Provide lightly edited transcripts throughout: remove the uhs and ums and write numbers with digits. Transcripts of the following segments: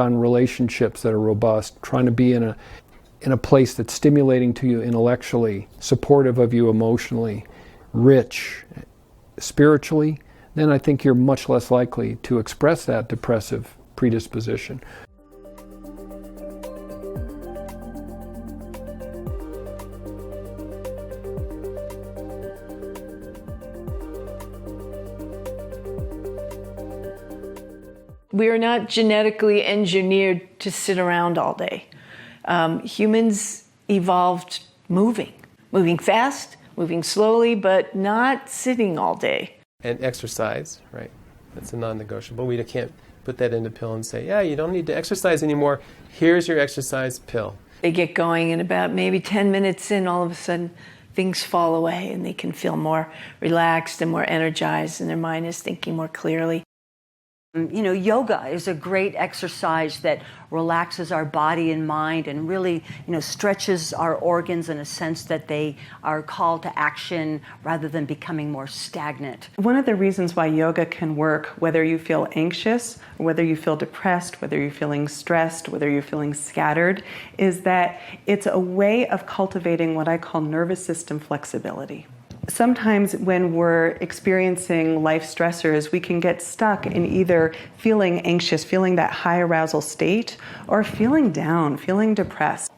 on relationships that are robust, trying to be in a place that's stimulating to you intellectually, supportive of you emotionally, rich spiritually, then I think you're much less likely to express that depressive predisposition. We are not genetically engineered to sit around all day. Humans evolved moving fast, moving slowly, but not sitting all day. And exercise, right? That's a non-negotiable. We can't put that in a pill and say, yeah, you don't need to exercise anymore. Here's your exercise pill. They get going and about maybe 10 minutes in, all of a sudden, things fall away and they can feel more relaxed and more energized and their mind is thinking more clearly. You know, yoga is a great exercise that relaxes our body and mind and really, stretches our organs in a sense that they are called to action rather than becoming more stagnant. One of the reasons why yoga can work, whether you feel anxious, or whether you feel depressed, whether you're feeling stressed, whether you're feeling scattered, is that it's a way of cultivating what I call nervous system flexibility. Sometimes when we're experiencing life stressors, we can get stuck in either feeling anxious, feeling that high arousal state, or feeling down, feeling depressed.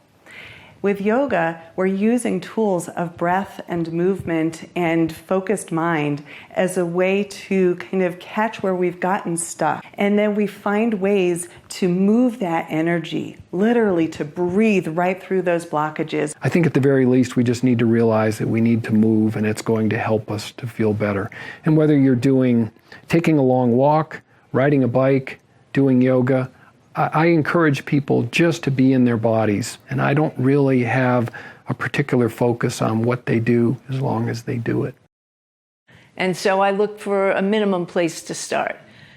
With yoga, we're using tools of breath and movement and focused mind as a way to kind of catch where we've gotten stuck. And then we find ways to move that energy, literally to breathe right through those blockages. I think at the very least we just need to realize that we need to move and it's going to help us to feel better. And whether you're taking a long walk, riding a bike, doing yoga, I encourage people just to be in their bodies, and I don't really have a particular focus on what they do as long as they do it. And so I look for a minimum place to start.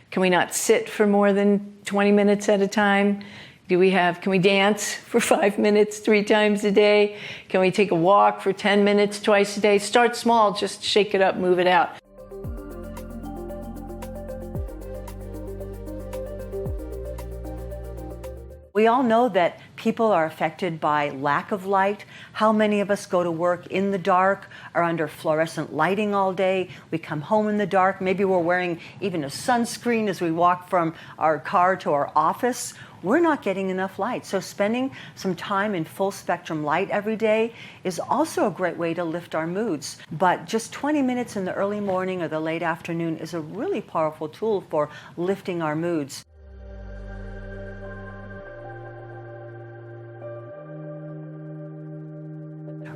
Can we not sit for more than 20 minutes at a time? Can we dance for 5 minutes 3 times a day? Can we take a walk for 10 minutes twice a day? Start small, just shake it up, move it out. We all know that people are affected by lack of light. How many of us go to work in the dark, are under fluorescent lighting all day? We come home in the dark. Maybe we're wearing even a sunscreen as we walk from our car to our office. We're not getting enough light. So spending some time in full spectrum light every day is also a great way to lift our moods. But just 20 minutes in the early morning or the late afternoon is a really powerful tool for lifting our moods.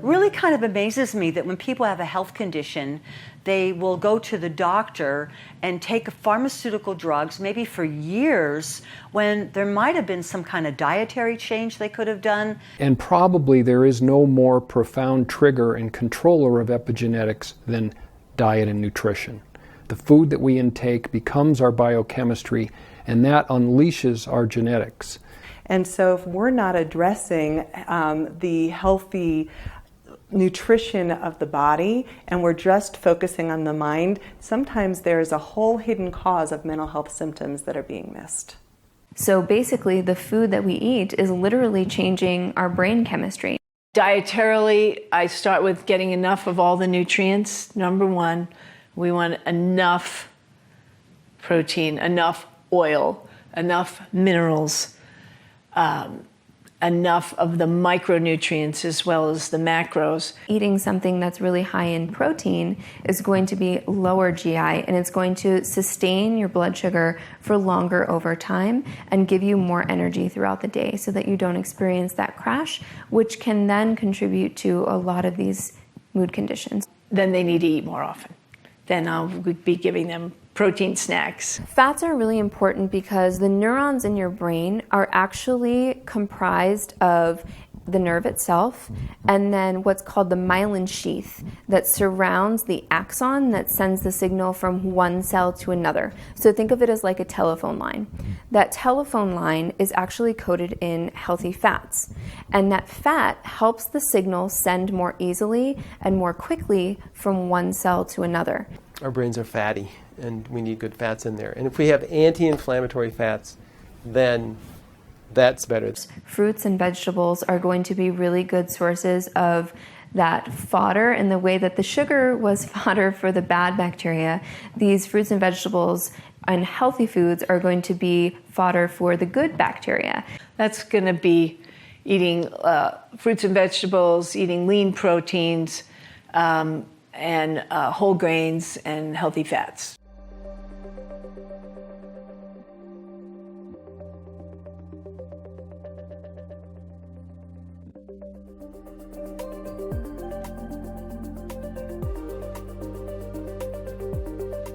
Really kind of amazes me that when people have a health condition, they will go to the doctor and take pharmaceutical drugs, maybe for years, when there might have been some kind of dietary change they could have done. And probably there is no more profound trigger and controller of epigenetics than diet and nutrition. The food that we intake becomes our biochemistry, and that unleashes our genetics. And so if we're not addressing the healthy nutrition of the body and we're just focusing on the mind, sometimes there's a whole hidden cause of mental health symptoms that are being missed. So basically, the food that we eat is literally changing our brain chemistry. Dietarily, I start with getting enough of all the nutrients. Number one, we want enough protein, enough oil, enough minerals, enough of the micronutrients as well as the macros. Eating something that's really high in protein is going to be lower GI, and it's going to sustain your blood sugar for longer over time and give you more energy throughout the day so that you don't experience that crash, which can then contribute to a lot of these mood conditions. Then they need to eat more often. Then I'll be giving them protein snacks. Fats are really important because the neurons in your brain are actually comprised of the nerve itself and then what's called the myelin sheath that surrounds the axon that sends the signal from one cell to another. So think of it as like a telephone line. That telephone line is actually coated in healthy fats, and that fat helps the signal send more easily and more quickly from one cell to another. Our brains are fatty, and we need good fats in there. And if we have anti-inflammatory fats, then That's better. Fruits and vegetables are going to be really good sources of that fodder in the way that the sugar was fodder for the bad bacteria. These fruits and vegetables and healthy foods are going to be fodder for the good bacteria. That's going to be eating fruits and vegetables, eating lean proteins, and whole grains and healthy fats.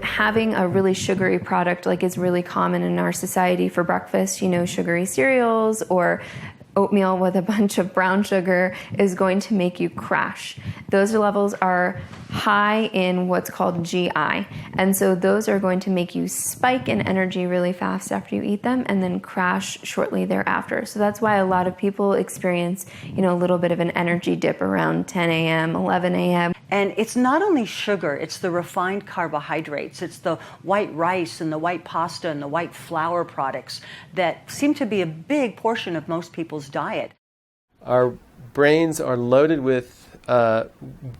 Having a really sugary product like is really common in our society for breakfast, sugary cereals or oatmeal with a bunch of brown sugar is going to make you crash. Those levels are high in what's called GI. And so those are going to make you spike in energy really fast after you eat them and then crash shortly thereafter. So that's why a lot of people experience, a little bit of an energy dip around 10 a.m., 11 a.m. And it's not only sugar, it's the refined carbohydrates. It's the white rice and the white pasta and the white flour products that seem to be a big portion of most people's diet. Our brains are loaded with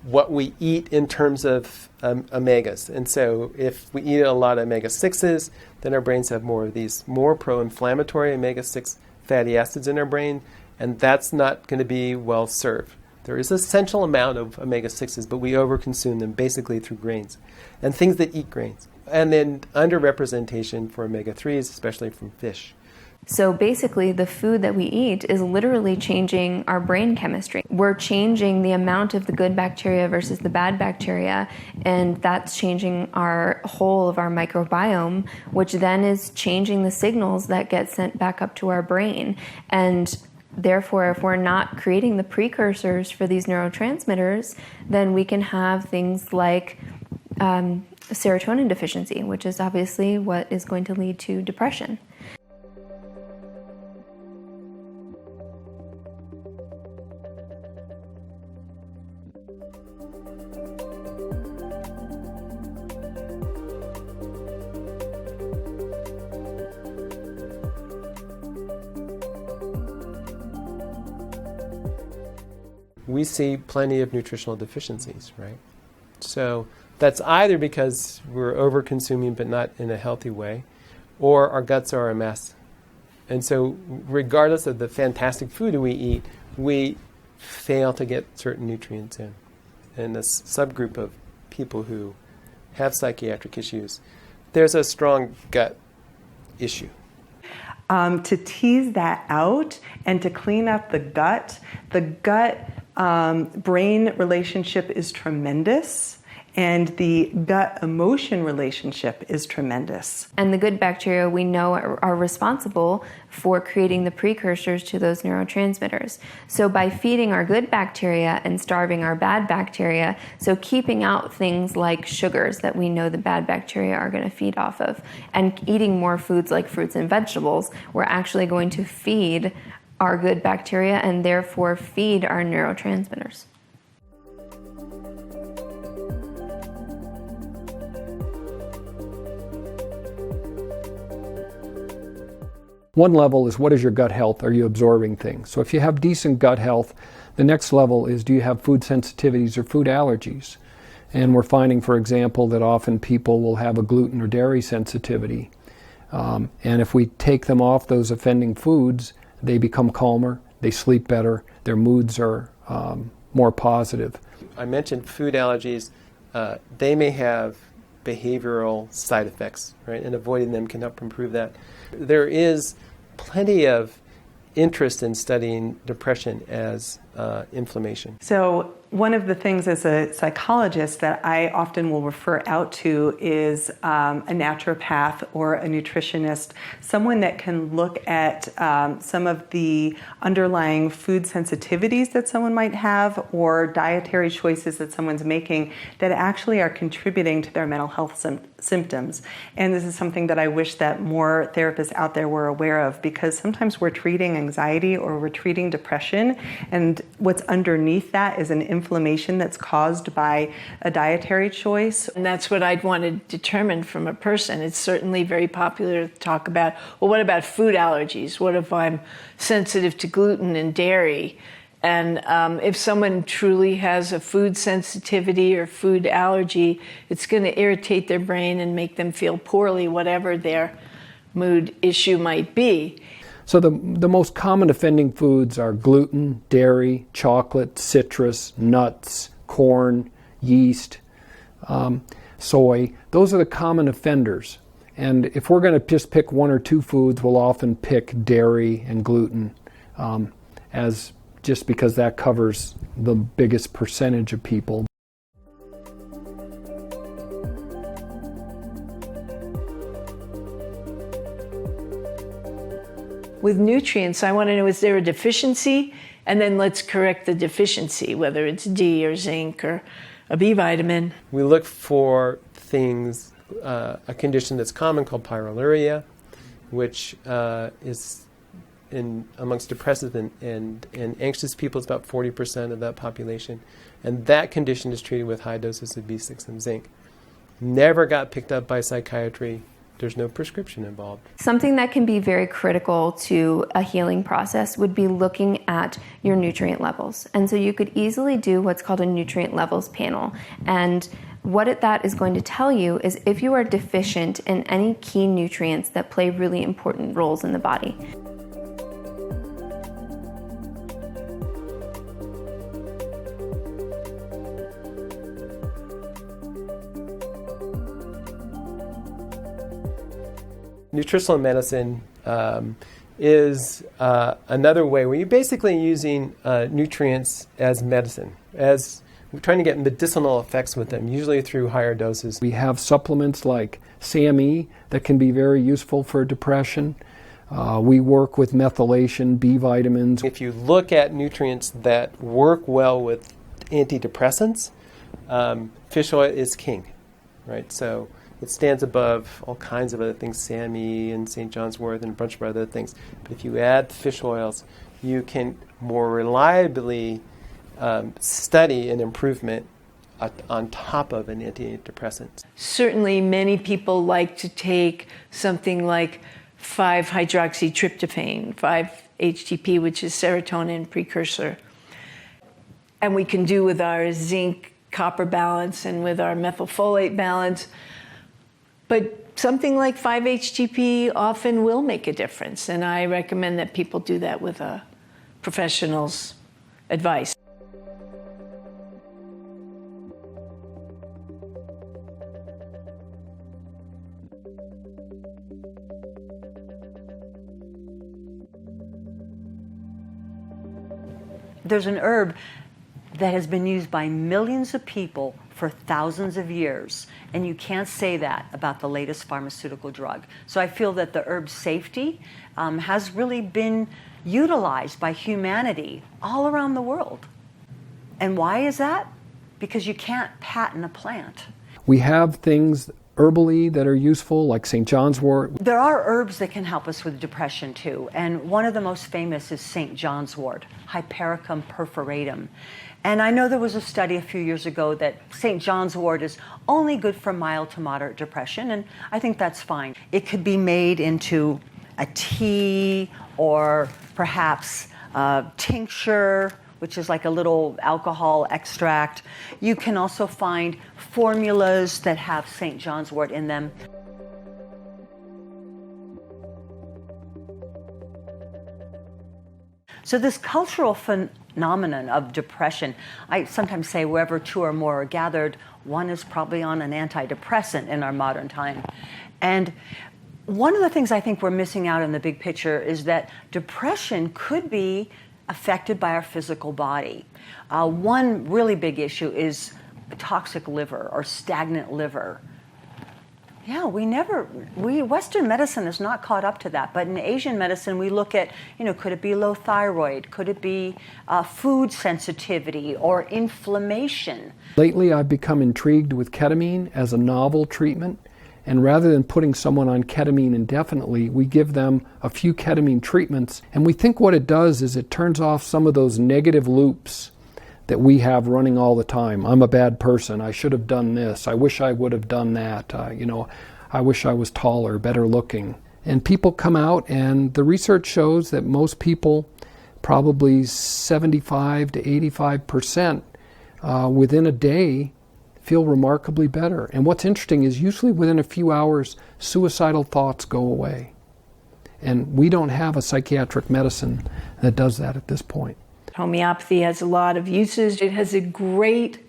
what we eat in terms of omegas. And so if we eat a lot of omega-6s, then our brains have more of these more pro-inflammatory omega-6 fatty acids in our brain, and that's not going to be well served. There is an essential amount of omega-6s, but we overconsume them basically through grains and things that eat grains. And then underrepresentation for omega-3s, especially from fish. So basically, the food that we eat is literally changing our brain chemistry. We're changing the amount of the good bacteria versus the bad bacteria, and that's changing our whole of our microbiome, which then is changing the signals that get sent back up to our brain. And therefore, if we're not creating the precursors for these neurotransmitters, then we can have things like serotonin deficiency, which is obviously what is going to lead to depression. We see plenty of nutritional deficiencies, right? So that's either because we're over-consuming but not in a healthy way, or our guts are a mess. And so regardless of the fantastic food we eat, we fail to get certain nutrients in. And this subgroup of people who have psychiatric issues, there's a strong gut issue. To tease that out and to clean up the gut brain relationship is tremendous, and the gut emotion relationship is tremendous. And the good bacteria we know are responsible for creating the precursors to those neurotransmitters. So by feeding our good bacteria and starving our bad bacteria, so keeping out things like sugars that we know the bad bacteria are going to feed off of, and eating more foods like fruits and vegetables, we're actually going to feed our good bacteria and therefore feed our neurotransmitters. One level is, what is your gut health? Are you absorbing things? So if you have decent gut health, the next level is, do you have food sensitivities or food allergies? And we're finding, for example, that often people will have a gluten or dairy sensitivity. And if we take them off those offending foods, they become calmer, they sleep better, their moods are more positive. I mentioned food allergies. They may have behavioral side effects, right? And avoiding them can help improve that. There is plenty of interest in studying depression as inflammation. So one of the things as a psychologist that I often will refer out to is a naturopath or a nutritionist, someone that can look at some of the underlying food sensitivities that someone might have or dietary choices that someone's making that actually are contributing to their mental health symptoms. And this is something that I wish that more therapists out there were aware of, because sometimes we're treating anxiety or we're treating depression, and what's underneath that is an inflammation that's caused by a dietary choice. And that's what I'd want to determine from a person. It's certainly very popular to talk about, well, what about food allergies? What if I'm sensitive to gluten and dairy? And if someone truly has a food sensitivity or food allergy, it's going to irritate their brain and make them feel poorly, whatever their mood issue might be. So the most common offending foods are gluten, dairy, chocolate, citrus, nuts, corn, yeast, soy. Those are the common offenders. And if we're going to just pick one or two foods, we'll often pick dairy and gluten as just because that covers the biggest percentage of people. With nutrients, I want to know, is there a deficiency? And then let's correct the deficiency, whether it's D or zinc or a B vitamin. We look for things, a condition that's common called pyroluria, which is amongst depressive and anxious people, it's about 40% of that population. And that condition is treated with high doses of B6 and zinc. Never got picked up by psychiatry. There's no prescription involved. Something that can be very critical to a healing process would be looking at your nutrient levels. And so you could easily do what's called a nutrient levels panel. And what that is going to tell you is if you are deficient in any key nutrients that play really important roles in the body. Nutritional medicine is another way where you're basically using nutrients as medicine, as we're trying to get medicinal effects with them, usually through higher doses. We have supplements like SAMe that can be very useful for depression. We work with methylation, B vitamins. If you look at nutrients that work well with antidepressants, fish oil is king, right? So it stands above all kinds of other things, SAMe and St. John's wort and a bunch of other things. But if you add fish oils, you can more reliably study an improvement on top of an antidepressant. Certainly many people like to take something like 5-hydroxytryptophan, 5-HTP, which is serotonin precursor. And we can do with our zinc copper balance and with our methylfolate balance. But something like 5-HTP often will make a difference, and I recommend that people do that with a professional's advice. There's an herb that has been used by millions of people for thousands of years, and you can't say that about the latest pharmaceutical drug. So I feel that the herb safety has really been utilized by humanity all around the world. And why is that? Because you can't patent a plant. We have things herbally that are useful, like St. John's wort. There are herbs that can help us with depression too, and one of the most famous is St. John's wort, Hypericum perforatum. And I know there was a study a few years ago that St. John's wort is only good for mild to moderate depression, and I think that's fine. It could be made into a tea or perhaps a tincture, which is like a little alcohol extract. You can also find formulas that have St. John's wort in them. So this cultural phenomenon of depression, I sometimes say wherever two or more are gathered, one is probably on an antidepressant in our modern time. And one of the things I think we're missing out in the big picture is that depression could be affected by our physical body. One really big issue is toxic liver or stagnant liver. Yeah, Western medicine is not caught up to that. But in Asian medicine, we look at, could it be low thyroid? Could it be food sensitivity or inflammation? Lately, I've become intrigued with ketamine as a novel treatment. And rather than putting someone on ketamine indefinitely, we give them a few ketamine treatments. And we think what it does is it turns off some of those negative loops that we have running all the time. I'm a bad person. I should have done this. I wish I would have done that. I wish I was taller, better looking. And people come out, and the research shows that most people, probably 75 to 85%, within a day, feel remarkably better. And what's interesting is usually within a few hours, suicidal thoughts go away. And we don't have a psychiatric medicine that does that at this point. Homeopathy has a lot of uses. It has a great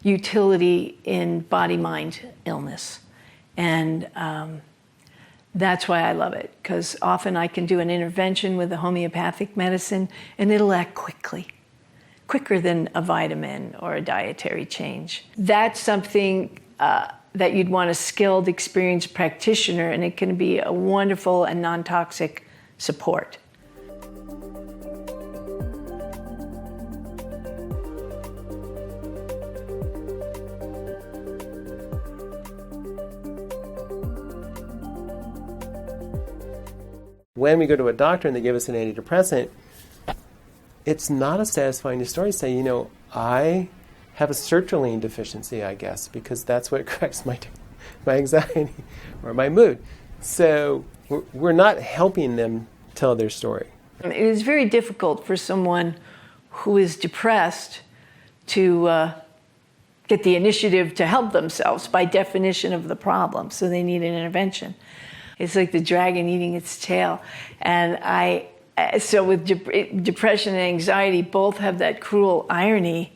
utility in body-mind illness. And that's why I love it, because often I can do an intervention with a homeopathic medicine and it'll act quicker than a vitamin or a dietary change. That's something that you'd want a skilled, experienced practitioner, and it can be a wonderful and non-toxic support. When we go to a doctor and they give us an antidepressant, it's not a satisfying story to say, I have a sertraline deficiency, I guess, because that's what corrects my anxiety or my mood. So we're not helping them tell their story. It is very difficult for someone who is depressed to get the initiative to help themselves by definition of the problem, so they need an intervention. It's like the dragon eating its tail. And so with depression and anxiety, both have that cruel irony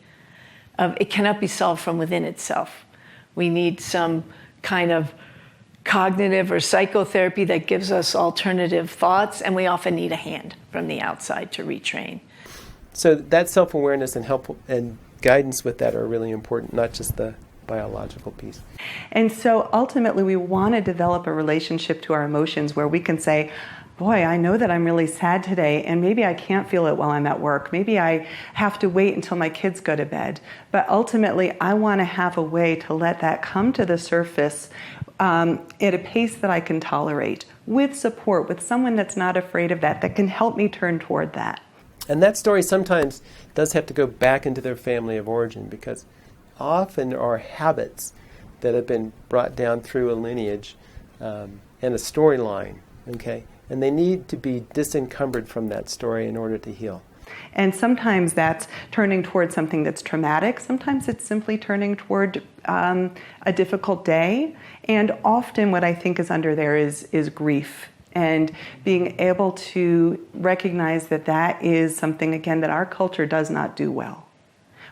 of it cannot be solved from within itself. We need some kind of cognitive or psychotherapy that gives us alternative thoughts, and we often need a hand from the outside to retrain. So that self-awareness and help and guidance with that are really important, not just the biological piece. And so ultimately we want to develop a relationship to our emotions where we can say, boy, I know that I'm really sad today, and maybe I can't feel it while I'm at work. Maybe I have to wait until my kids go to bed. But ultimately, I want to have a way to let that come to the surface at a pace that I can tolerate, with support, with someone that's not afraid of that can help me turn toward that. And that story sometimes does have to go back into their family of origin, because often there are habits that have been brought down through a lineage and a storyline, okay? And they need to be disencumbered from that story in order to heal. And sometimes that's turning toward something that's traumatic. Sometimes it's simply turning toward a difficult day. And often what I think is under there is grief. And being able to recognize that that is something, again, that our culture does not do well.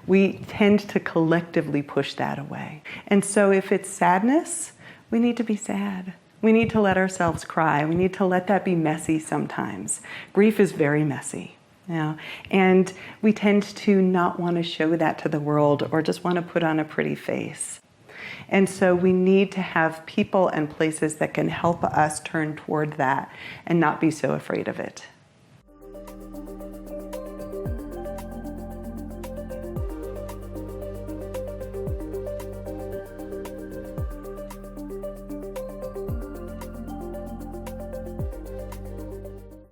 We tend to collectively push that away. And so if it's sadness, we need to be sad. We need to let ourselves cry. We need to let that be messy sometimes. Grief is very messy. And we tend to not want to show that to the world or just want to put on a pretty face. And so we need to have people and places that can help us turn toward that and not be so afraid of it.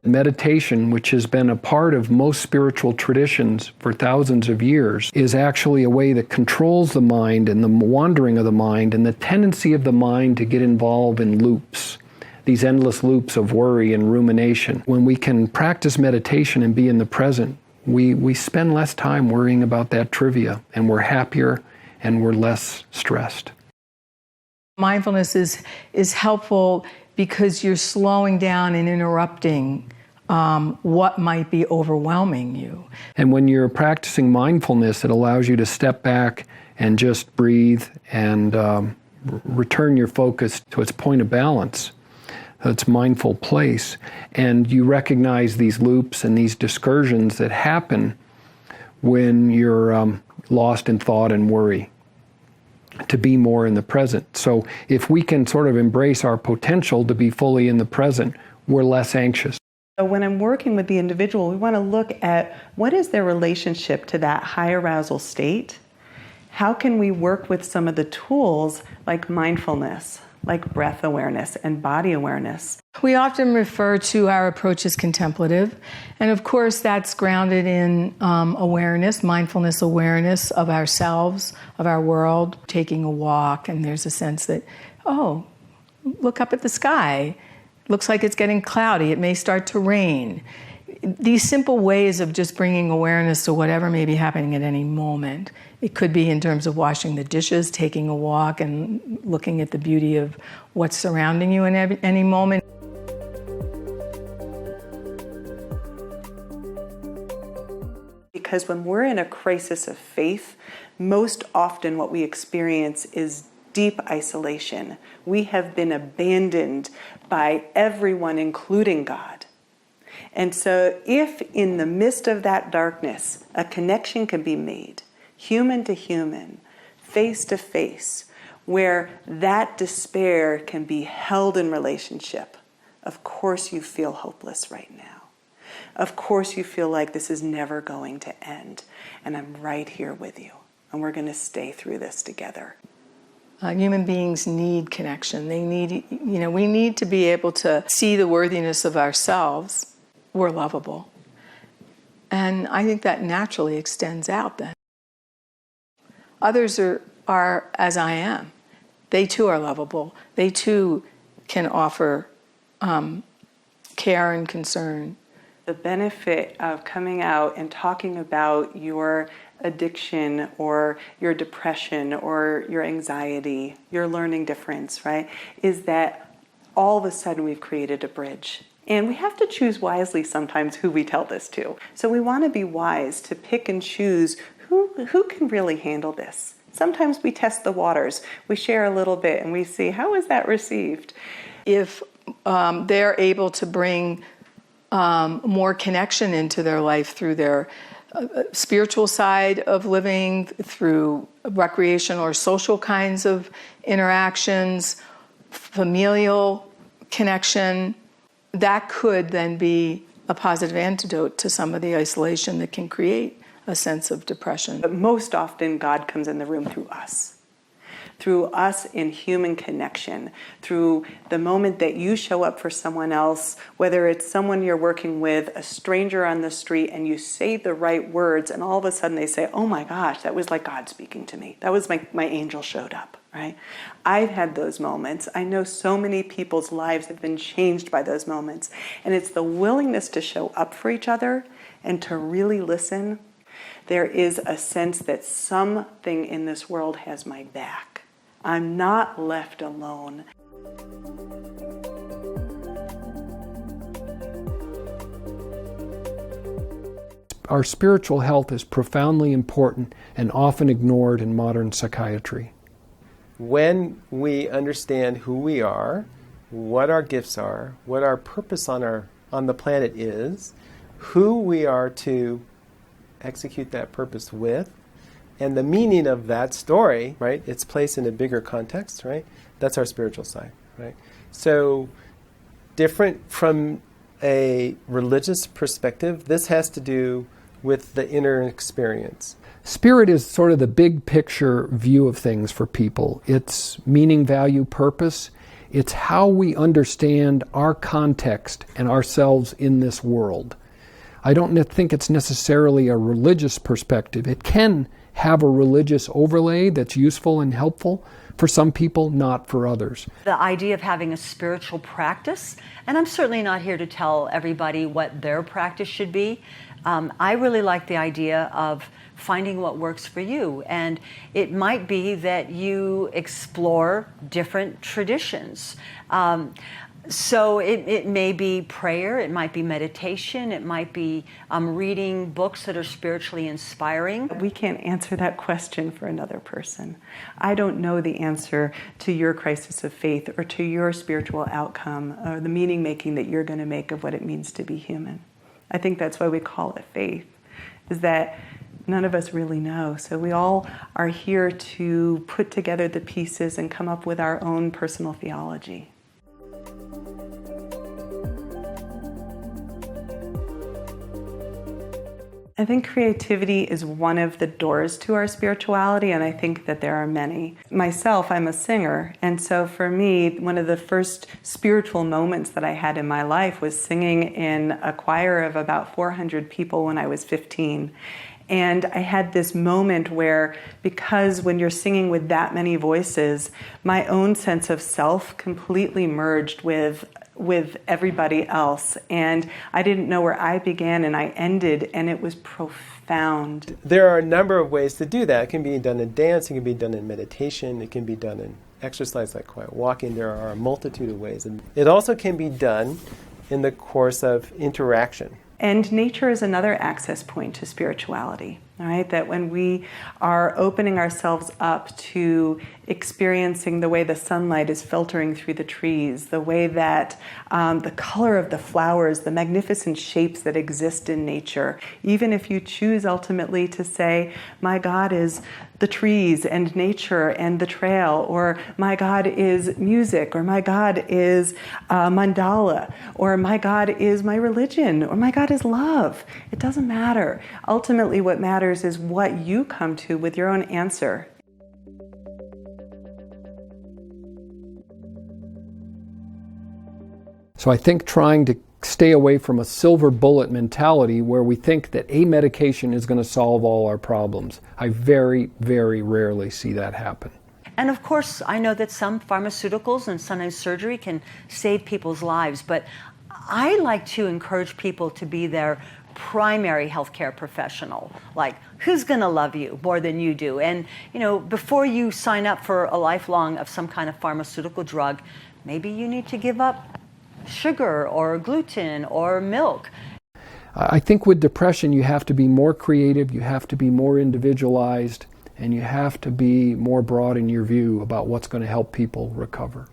Meditation, which has been a part of most spiritual traditions for thousands of years, is actually a way that controls the mind and the wandering of the mind and the tendency of the mind to get involved in loops, these endless loops of worry and rumination. When we can practice meditation and be in the present, we spend less time worrying about that trivia, and we're happier and we're less stressed. Mindfulness is helpful because you're slowing down and interrupting what might be overwhelming you. And when you're practicing mindfulness, it allows you to step back and just breathe and return your focus to its point of balance, its mindful place. And you recognize these loops and these discursions that happen when you're lost in thought and worry, to be more in the present. So if we can sort of embrace our potential to be fully in the present, we're less anxious. So when I'm working with the individual, we want to look at what is their relationship to that high arousal state, How can we work with some of the tools like mindfulness, like breath awareness and body awareness? We often refer to our approach as contemplative, and of course that's grounded in awareness, mindfulness awareness of ourselves, of our world, taking a walk, and there's a sense that, oh, look up at the sky. Looks like it's getting cloudy. It may start to rain. These simple ways of just bringing awareness to whatever may be happening at any moment. It could be in terms of washing the dishes, taking a walk, and looking at the beauty of what's surrounding you in any moment. Because when we're in a crisis of faith, most often what we experience is deep isolation. We have been abandoned by everyone, including God. And so if in the midst of that darkness, a connection can be made, human to human, face to face, where that despair can be held in relationship, of course you feel hopeless right now. Of course you feel like this is never going to end, and I'm right here with you, and we're going to stay through this together. Human beings need connection. They need, we need to be able to see the worthiness of ourselves. We're lovable. And I think that naturally extends out then. Others are as I am. They too are lovable. They too can offer care and concern. The benefit of coming out and talking about your addiction or your depression or your anxiety, your learning difference, right, is that all of a sudden we've created a bridge. And we have to choose wisely sometimes who we tell this to. So we want to be wise to pick and choose who can really handle this. Sometimes we test the waters. We share a little bit and we see, how is that received? If they're able to bring more connection into their life through their spiritual side of living, through recreational or social kinds of interactions, familial connection, that could then be a positive antidote to some of the isolation that can create a sense of depression. But most often, God comes in the room through us in human connection, through the moment that you show up for someone else, whether it's someone you're working with, a stranger on the street, and you say the right words, and all of a sudden they say, oh my gosh, that was like God speaking to me. That was my angel showed up, right? I've had those moments. I know so many people's lives have been changed by those moments. And it's the willingness to show up for each other and to really listen. There is a sense that something in this world has my back. I'm not left alone. Our spiritual health is profoundly important and often ignored in modern psychiatry. When we understand who we are, what our gifts are, what our purpose on the planet is, who we are to execute that purpose with, and the meaning of that story, right? Its place in a bigger context, right? That's our spiritual side, right? So different from a religious perspective, this has to do with the inner experience. Spirit is sort of the big picture view of things for people. It's meaning, value, purpose. It's how we understand our context and ourselves in this world. I don't think it's necessarily a religious perspective. It can have a religious overlay that's useful and helpful for some people, not for others. The idea of having a spiritual practice, and I'm certainly not here to tell everybody what their practice should be. I really like the idea of finding what works for you. And it might be that you explore different traditions. So it may be prayer, it might be meditation, it might be reading books that are spiritually inspiring. We can't answer that question for another person. I don't know the answer to your crisis of faith or to your spiritual outcome or the meaning making that you're going to make of what it means to be human. I think that's why we call it faith, is that none of us really know. So we all are here to put together the pieces and come up with our own personal theology. I think creativity is one of the doors to our spirituality, and I think that there are many. Myself, I'm a singer, and so for me, one of the first spiritual moments that I had in my life was singing in a choir of about 400 people when I was 15. And I had this moment where, because when you're singing with that many voices, my own sense of self completely merged with everybody else. And I didn't know where I began and I ended, and it was profound. There are a number of ways to do that. It can be done in dance, it can be done in meditation, it can be done in exercise like quiet walking. There are a multitude of ways. And it also can be done in the course of interaction. And nature is another access point to spirituality, all right? That when we are opening ourselves up to experiencing the way the sunlight is filtering through the trees, the way that the color of the flowers, the magnificent shapes that exist in nature, even if you choose ultimately to say, my God is the trees and nature and the trail, or my God is music, or my God is mandala, or my God is my religion, or my God is love. It doesn't matter. Ultimately, what matters is what you come to with your own answer. So I think trying to stay away from a silver bullet mentality where we think that a medication is going to solve all our problems. I very, very rarely see that happen. And of course, I know that some pharmaceuticals and sometimes surgery can save people's lives, but I like to encourage people to be their primary healthcare professional. Like, who's going to love you more than you do? And, before you sign up for a lifelong of some kind of pharmaceutical drug, maybe you need to give up sugar or gluten or milk. I think with depression, you have to be more creative, you have to be more individualized, and you have to be more broad in your view about what's going to help people recover.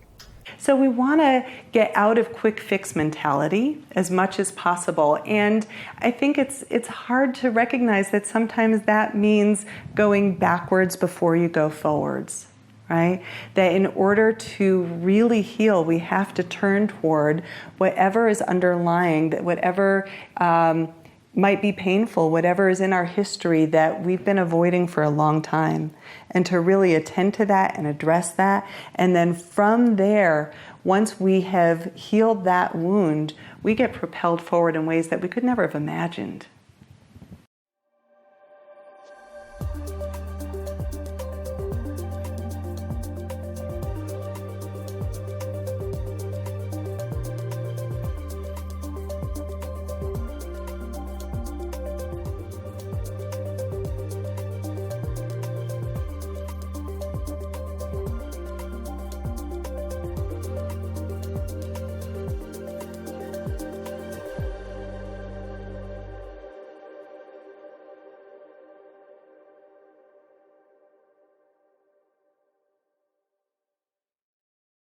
So we want to get out of quick fix mentality as much as possible. And I think it's hard to recognize that sometimes that means going backwards before you go forwards. Right? That in order to really heal, we have to turn toward whatever is underlying, that whatever might be painful, whatever is in our history that we've been avoiding for a long time, and to really attend to that and address that. And then from there, once we have healed that wound, we get propelled forward in ways that we could never have imagined.